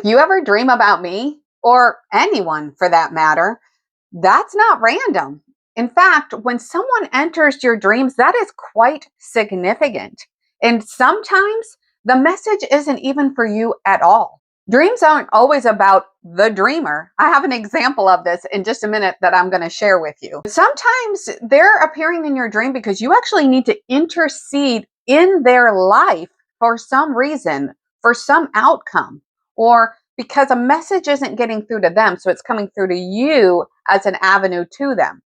you ever dream about me, or anyone for that matter, that's not random. In fact, when someone enters your dreams, that is quite significant. And sometimes the message isn't even for you at all. Dreams aren't always about the dreamer. I have an example of this in just a minute that I'm going to share with you. Sometimes they're appearing in your dream because you actually need to intercede in their life for some reason, for some outcome, or because a message isn't getting through to them, so it's coming through to you as an avenue to them.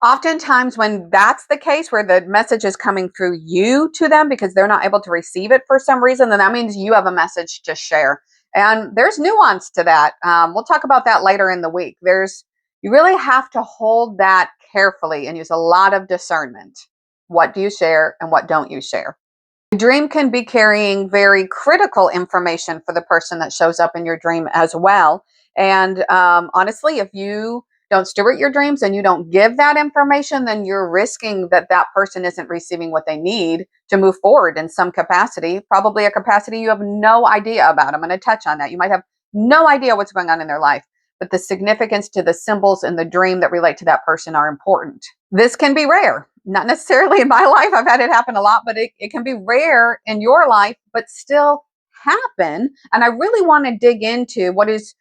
Oftentimes, when that's the case, where the message is coming through you to them because they're not able to receive it for some reason, then that means you have a message to share. And there's nuance to that. We'll talk about that later in the week. You really have to hold that carefully and use a lot of discernment. What do you share and what don't you share? The dream can be carrying very critical information for the person that shows up in your dream as well. And honestly, if you don't steward your dreams and you don't give that information, then you're risking that that person isn't receiving what they need to move forward in some capacity, probably a capacity you have no idea about. I'm going to touch on that. You might have no idea what's going on in their life, but the significance to the symbols in the dream that relate to that person are important. This can be rare. Not necessarily in my life. I've had it happen a lot, but it can be rare in your life, but still happen. And I really want to dig into what is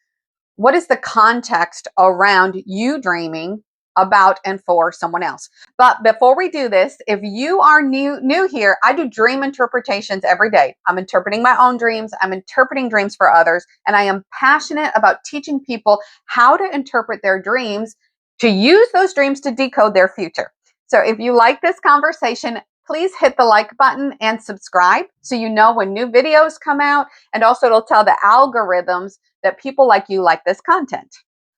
the context around you dreaming about and for someone else. But before we do this, if you are new here, I do dream interpretations every day. I'm interpreting my own dreams, I'm interpreting dreams for others, and I am passionate about teaching people how to interpret their dreams, to use those dreams to decode their future. So if you like this conversation, please hit the like button and subscribe so you know when new videos come out, and also it'll tell the algorithms that people like you like this content.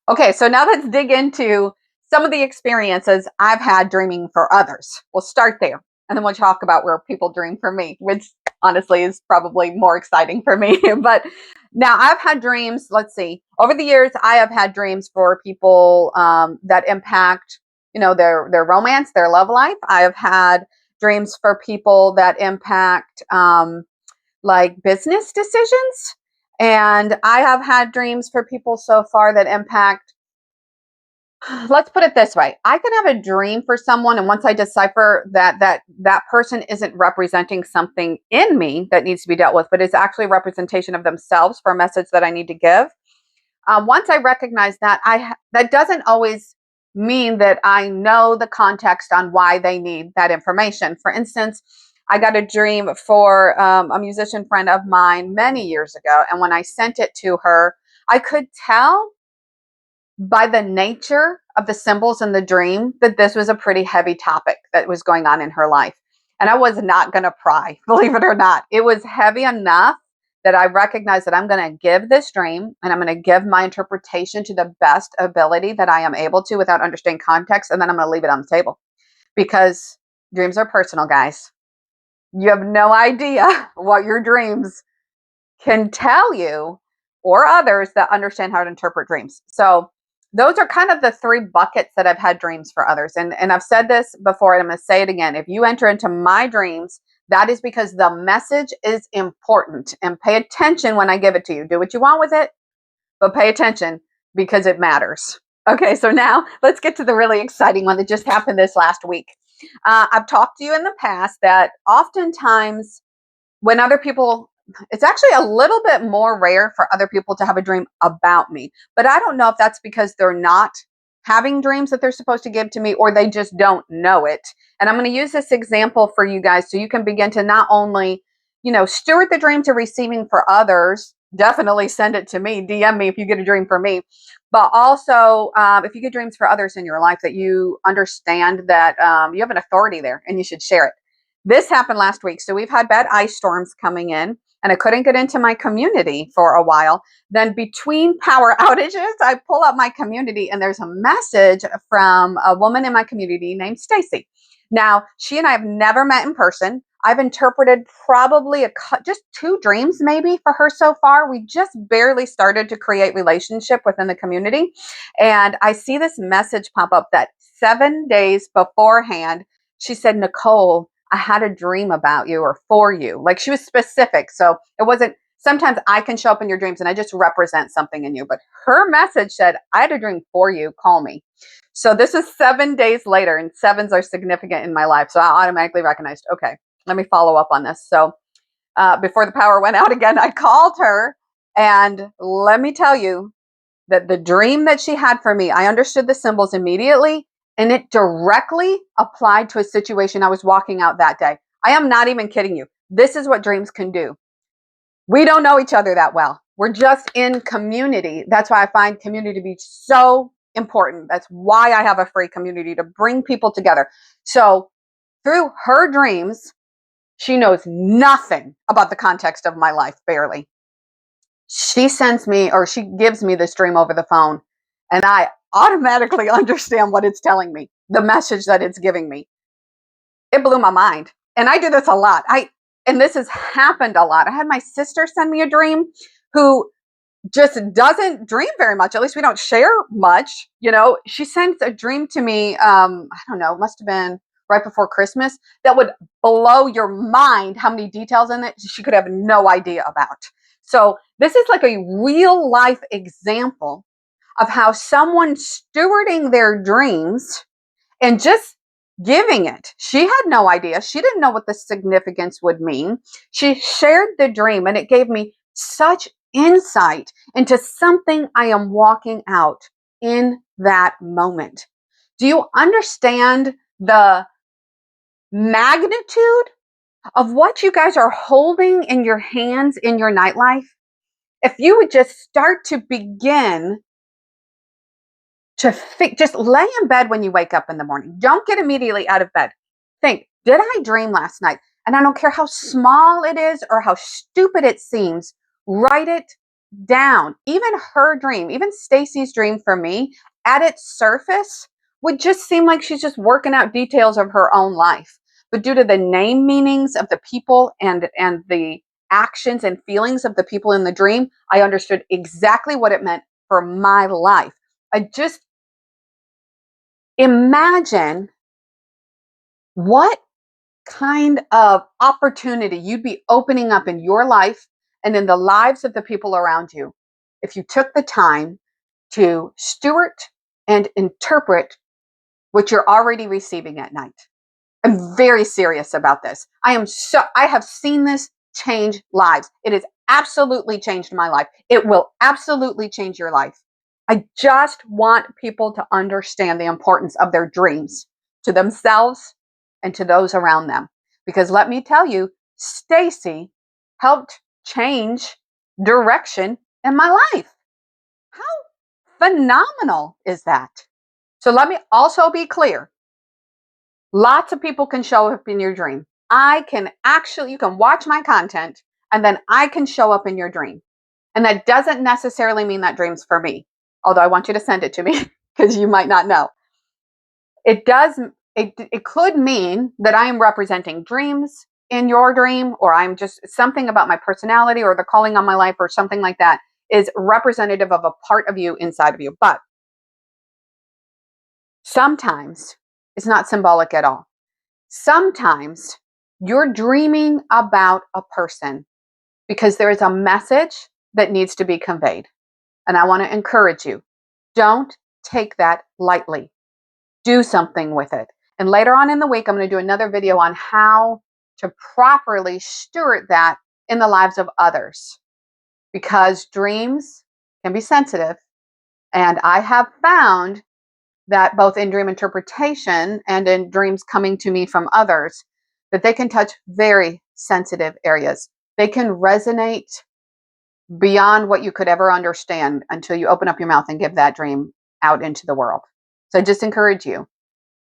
Okay, so now let's dig into some of the experiences I've had dreaming for others. We'll start there, and then we'll talk about where people dream for me, which honestly is probably more exciting for me. But now I've had dreams, let's see, over the years, I have had dreams for people that impact, their romance, their love life. I have had dreams for people that impact like business decisions. And I have had dreams for people so far that impact, let's put it this way. I can have a dream for someone, and once I decipher that person isn't representing something in me that needs to be dealt with, but is actually a representation of themselves for a message that I need to give. Once I recognize that, that doesn't always mean that I know the context on why they need that information. For instance, I got a dream for a musician friend of mine many years ago. And when I sent it to her, I could tell by the nature of the symbols in the dream that this was a pretty heavy topic that was going on in her life. And I was not going to pry, believe it or not. It was heavy enough that I recognized that I'm going to give this dream and I'm going to give my interpretation to the best ability that I am able to without understanding context. And then I'm going to leave it on the table, because dreams are personal, guys. You have no idea what your dreams can tell you or others that understand how to interpret dreams. So those are kind of the three buckets that I've had dreams for others. And I've said this before, and I'm going to say it again. If you enter into my dreams, that is because the message is important. And pay attention when I give it to you. Do what you want with it, but pay attention because it matters. Okay, so now let's get to the really exciting one that just happened this last week. I've talked to you in the past that oftentimes when other people, it's actually a little bit more rare for other people to have a dream about me. But I don't know if that's because they're not having dreams that they're supposed to give to me, or they just don't know it. And I'm going to use this example for you guys so you can begin to not only, steward the dream to receiving for others. Definitely send it to me. DM me if you get a dream for me. But also, if you get dreams for others in your life, that you understand that you have an authority there and you should share it. This happened last week. So we've had bad ice storms coming in, and I couldn't get into my community for a while. Then between power outages, I pull up my community, and there's a message from a woman in my community named Stacy. Now, she and I have never met in person. I've interpreted probably just 2 dreams maybe for her so far. We just barely started to create relationship within the community. And I see this message pop up that 7 days beforehand, she said, "Nicole, I had a dream about you or for you." Like, she was specific. So it wasn't sometimes I can show up in your dreams and I just represent something in you. But her message said, I had a dream for you, call me. So this is 7 days later, and sevens are significant in my life. So I automatically recognized, okay, let me follow up on this. So before the power went out again, I called her, and let me tell you that the dream that she had for me, I understood the symbols immediately, and it directly applied to a situation I was walking out that day. I am not even kidding you. This is what dreams can do. We don't know each other that well. We're just in community. That's why I find community to be so important. That's why I have a free community, to bring people together. So through her dreams, she knows nothing about the context of my life, barely. She sends me, or she gives me this dream over the phone, and I automatically understand what it's telling me, the message that it's giving me. It blew my mind. And I do this a lot. And this has happened a lot. I had my sister send me a dream, who just doesn't dream very much. At least we don't share much. She sent a dream to me. I don't know, it must have been right before Christmas, that would blow your mind, how many details in it she could have no idea about. So this is like a real life example of how someone stewarding their dreams and just giving it. She had no idea. She didn't know what the significance would mean. She shared the dream, and it gave me such insight into something I am walking out in that moment. Do you understand the magnitude of what you guys are holding in your hands in your nightlife? If you would just start to begin to just lay in bed when you wake up in the morning. Don't get immediately out of bed. Think, did I dream last night? And I don't care how small it is or how stupid it seems, write it down. Even her dream, even Stacy's dream for me, at its surface would just seem like she's just working out details of her own life. But due to the name meanings of the people and the actions and feelings of the people in the dream, I understood exactly what it meant for my life. I just imagine what kind of opportunity you'd be opening up in your life and in the lives of the people around you if you took the time to steward and interpret what you're already receiving at night. I'm very serious about this. I have seen this change lives. It has absolutely changed my life. It will absolutely change your life. I just want people to understand the importance of their dreams to themselves and to those around them. Because let me tell you, Stacy helped change direction in my life. How phenomenal is that? So let me also be clear. Lots of people can show up in your dream. You can watch my content, and then I can show up in your dream. And that doesn't necessarily mean that dream's for me, although I want you to send it to me because you might not know. It could mean that I am representing dreams in your dream, or I'm just something about my personality or the calling on my life or something like that is representative of a part of you inside of you. But sometimes it's not symbolic at all. Sometimes you're dreaming about a person because there is a message that needs to be conveyed. And I want to encourage you, don't take that lightly. Do something with it. And later on in the week, I'm going to do another video on how to properly steward that in the lives of others. Because dreams can be sensitive. And I have found that both in dream interpretation and in dreams coming to me from others, that they can touch very sensitive areas. They can resonate beyond what you could ever understand until you open up your mouth and give that dream out into the world. So I just encourage you,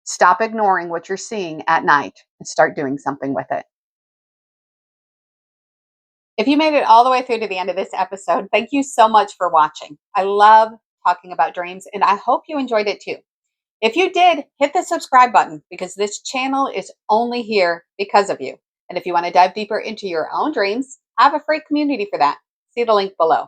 stop ignoring what you're seeing at night and start doing something with it. If you made it all the way through to the end of this episode, thank you so much for watching. I love talking about dreams, and I hope you enjoyed it too. If you did, hit the subscribe button because this channel is only here because of you. And if you want to dive deeper into your own dreams, I have a free community for that. See the link below.